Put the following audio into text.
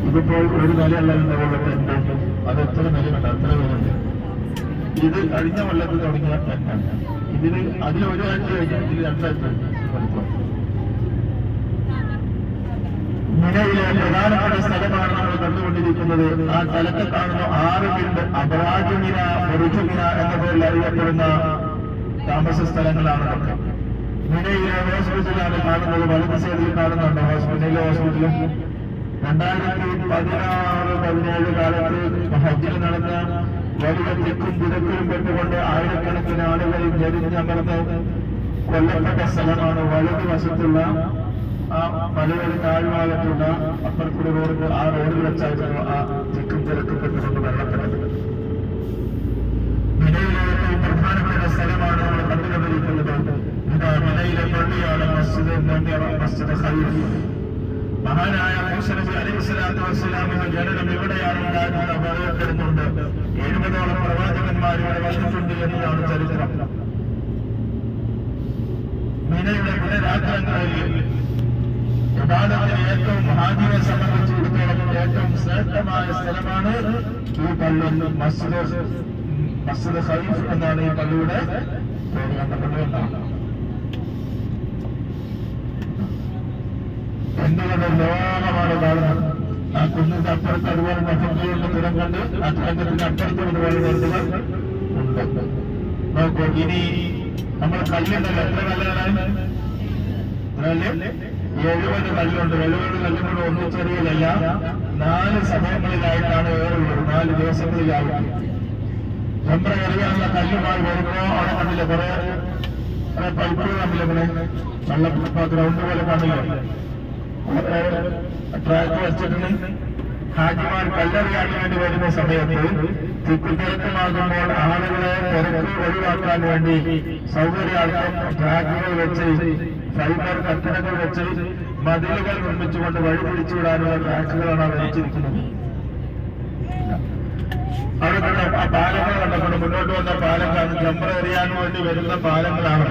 ഇതിപ്പോൾ ഒരു നിലയല്ല എന്നുള്ള ടെന്റ്, അത് എത്ര നിലയുണ്ട്, അത്ര വിലയുണ്ട്. ഇത് കഴിഞ്ഞ കൊല്ലത്ത് തുടങ്ങിയ ടെന്റാണ്. ഇതിന് അതിലൊരാഴ്ച കഴിഞ്ഞാൽ ഇതിൽ രണ്ടാഴ്ച പഠിക്കും. മിനയിലെ പ്രധാനപ്പെട്ട സ്ഥലമാണ് നമ്മൾ കണ്ടുകൊണ്ടിരിക്കുന്നത്. ആ സ്ഥലത്ത് കാണുന്ന 6 ബിൽഡ് അബ്രാജ് മിന, ബുർജ് മിന എന്ന പേരിൽ അറിയപ്പെടുന്ന താമസ സ്ഥലങ്ങളാണ്. മിനയിലെ ഹോസ്പിറ്റലാണ് കാണുന്നത്. വലത് സൈഡിൽ കാണുന്നുണ്ട് മിനയിലെ ഹോസ്പിറ്റലും. 2016-17 കാലത്ത് ഹജ്ജിൽ നടന്ന വലിയ തിക്കും തിരക്കിലും പെട്ടുകൊണ്ട് ആയിരക്കണക്കിന് ആളുകൾ ഞെരിഞ്ഞമർന്ന് കൊല്ലപ്പെട്ട സ്ഥലമാണ്. വലത് വശത്തുള്ള ആ മലയുടെ താഴ്ഭാഗത്തുള്ള അപ്പുറത്തുള്ള റോഡ്, ആ റോഡിൽ വെച്ചായിരുന്നു ആ തിക്കും തിരക്കും പെട്ടുകൊണ്ട് വെള്ളപ്പെട്ടത്. മിനയിലെ ഏറ്റവും പ്രധാനപ്പെട്ട സ്ഥലമാണ് നമ്മൾ കണ്ടുകൊണ്ടിരിക്കുന്നത്. ഇതാ മിനയിലെ പള്ളിയാണ് മസ്ജിദ് ഖൈഫ്. മഹാനായ മൂസ നബി അലൈഹിസ്സലാത്തു വസ്സലാമിന്റെ ജനനം ഇവിടെയാണ് ഉണ്ടായിരുന്നത് പറയപ്പെടുന്നുണ്ട്. 70ഓളം പ്രവാചകന്മാർ ഇവിടെ വന്നിട്ടുണ്ട് എന്നതാണ് ചരിത്രം. മിനയുടെ ദിനരാത്രങ്ങളിൽ യഥാർത്ഥത്തിൽ ഏറ്റവും ഹാജിയെ സംബന്ധിച്ചിടത്തോളം ഏറ്റവും ശ്രേഷ്ഠമായ സ്ഥലമാണ് ഈ പള്ളി. മസ്ജിദ് ഖൈഫ് എന്നാണ് ഈ പള്ളിയുടെ പേര്. കണ്ടപ്പെടുന്നതാണ്. എന്തുകൊണ്ട് ലോകമാണ് കാണുന്നത്. ആ കുന്നിന്റെ അപ്പുറത്ത് അതുപോലെ നക്ഷത്രങ്ങളുടെ തുരം കണ്ട് ആ തുരങ്കത്തിന്റെ അപ്പുറത്ത് ഇതുപോലെ നെല്ലുകൾ ഉണ്ട്. നോക്കൂ, ഇനി നമ്മൾ കല്ലുണ്ടല്ലോ, എത്ര കല്ലുകളാണ്? 70 കല്ലുണ്ട്. 70 കല്ലുകൊണ്ട് ഒന്നിച്ചെറിയലല്ല, 4 സമയങ്ങളിലായിട്ടാണ് ഏറുള്ളത്. 4 ദിവസങ്ങളിലായിട്ട് നമ്മുടെ എറിയാനുള്ള കല്ലുമായി വരുമ്പോ അവിടെ കണ്ടില്ല കുറെ പൈപ്പുകൾ കണ്ടില്ല, ഇവിടെ വെള്ളം ഗ്രൗണ്ട് പോലെ കാണില്ല, ട്രാക്ക് വെച്ചിട്ടുണ്ട്. ഹാജിമാർ കല്ലെറിയാൻ വേണ്ടി വരുന്ന സമയത്ത് തിക്കുതിരക്കുമാകുമ്പോൾ ആളുകളെ തിരക്ക് ഒഴിവാക്കാൻ വേണ്ടി സൗകര്യാർത്ഥം ട്രാക്കുകൾ വെച്ച്, ഫൈബർ കട്ടിടങ്ങൾ വെച്ച്, മതിലുകൾ നിർമ്മിച്ചുകൊണ്ട് വഴി പിടിച്ചുവിടാനുള്ള ട്രാക്കുകളാണ് അവിടെ വെച്ചിരിക്കുന്നത്. അവിടെ ആ പാലങ്ങൾ കണ്ടപ്പോൾ മുന്നോട്ട് വന്ന പാലം ജംറ എറിയാൻ വേണ്ടി വരുന്ന പാലങ്ങളാണ്.